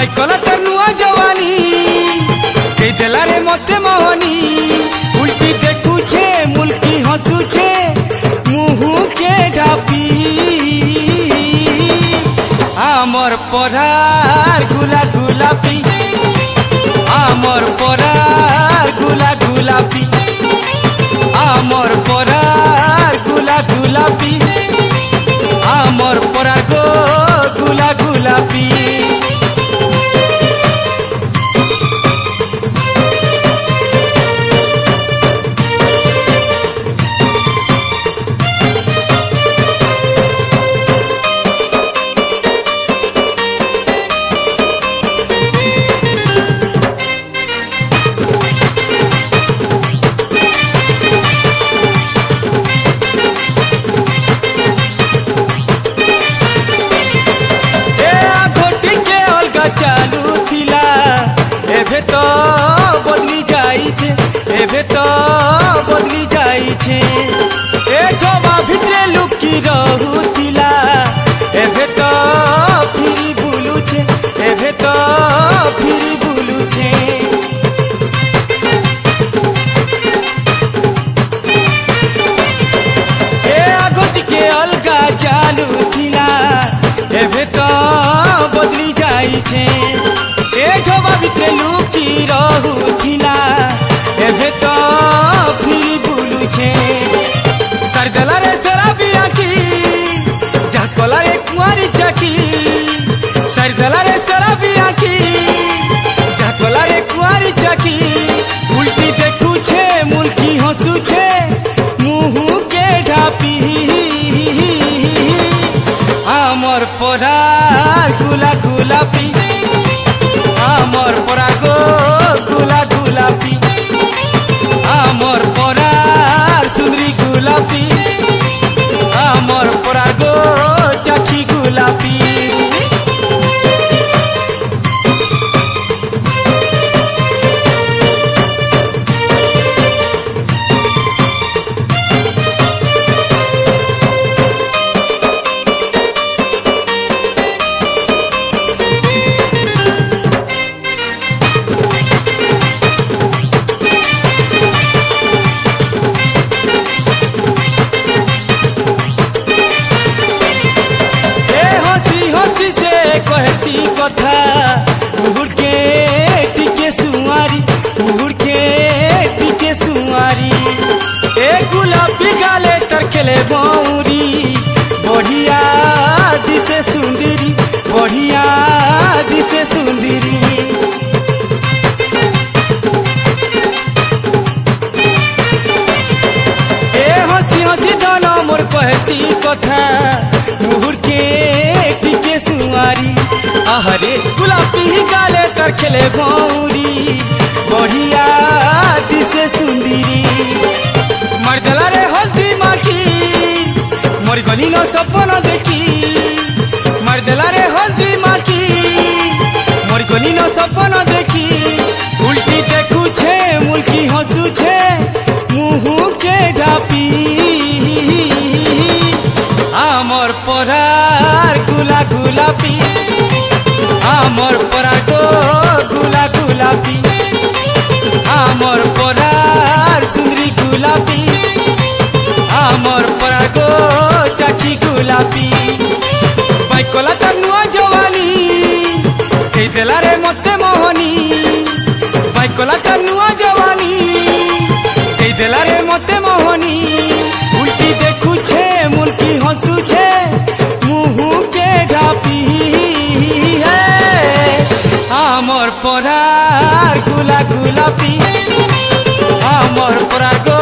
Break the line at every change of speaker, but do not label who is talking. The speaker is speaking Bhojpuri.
बाइकला तर नुआ जवानी कई देला रे मते मोहनी उल्टी देखू छे मुल्की हंसू छे मुहू के ढापी आमर परार गुला गुलापी आमर परार गुला गुलापी आमर परार गुला गुलापी आमर परार गो गुला गुलापी चालू थिला एभे तो बदली जाई छे एभे तो बदली जाई छे ए ठोबा भितरे लुकी रहू थिला एभे तो फिरी बुलू छे एभे तो फिरी बुलू छे ए आगोट के अलगा चालू थिला एभे तो बदली जाई छे ए ठोबा भितरे लुकी रहू थिला एभे तो फिरी बुलू छे सरदला रे शराबी आखी झाकला रे कुंवारी चाकी सरदला रे शराबी आखी झाकला रे कुंवारी चाकी उल्टी देखू छे मुल्की हंसू छे मुहू के ढापी आमर परार गुला गुलापी आमर परार गो गुला गुलापी आमर परार सुंदरी गुलापी आमर परार गो चाखी गुलापी कहसी कथा उड़ के टिके सुआरी उड़ के टिके सुआरी ए गुलाबी गाले तरकेले बौरी बढ़िया दिसे सुंदरी बढ़िया दिसे सुंदरी ए हंसी हंसी दाना मोर कहसी कथा उड़ के टिके सुआरी आहरे गुलाबी गाले तरकेले बौरी बढ़िया दिसे सुंदरी मर्दला रे हल्दी माखी मोर गली न सपन देखी मर्दला रे हल्दी माखी मोर गली न सपन देखी उल्टी देखू छे मुल्की हंसू छे मुहू के ढापी आमर परार गुला गुलापी आमर परार गो गुला गुलापी आमर परार सुंदरी गुलापी आमर परार गो चाखी गुलापी बाइकला तर नुआ जवानी कई देला रे मते मोहनी बाइकला तर नुआ जवानी कई देला रे मते मोहनी उल्टी देखू छे मुल्की हंसू छे मुहू के ढापी आमर परार गुला गुलापी आमर परार गो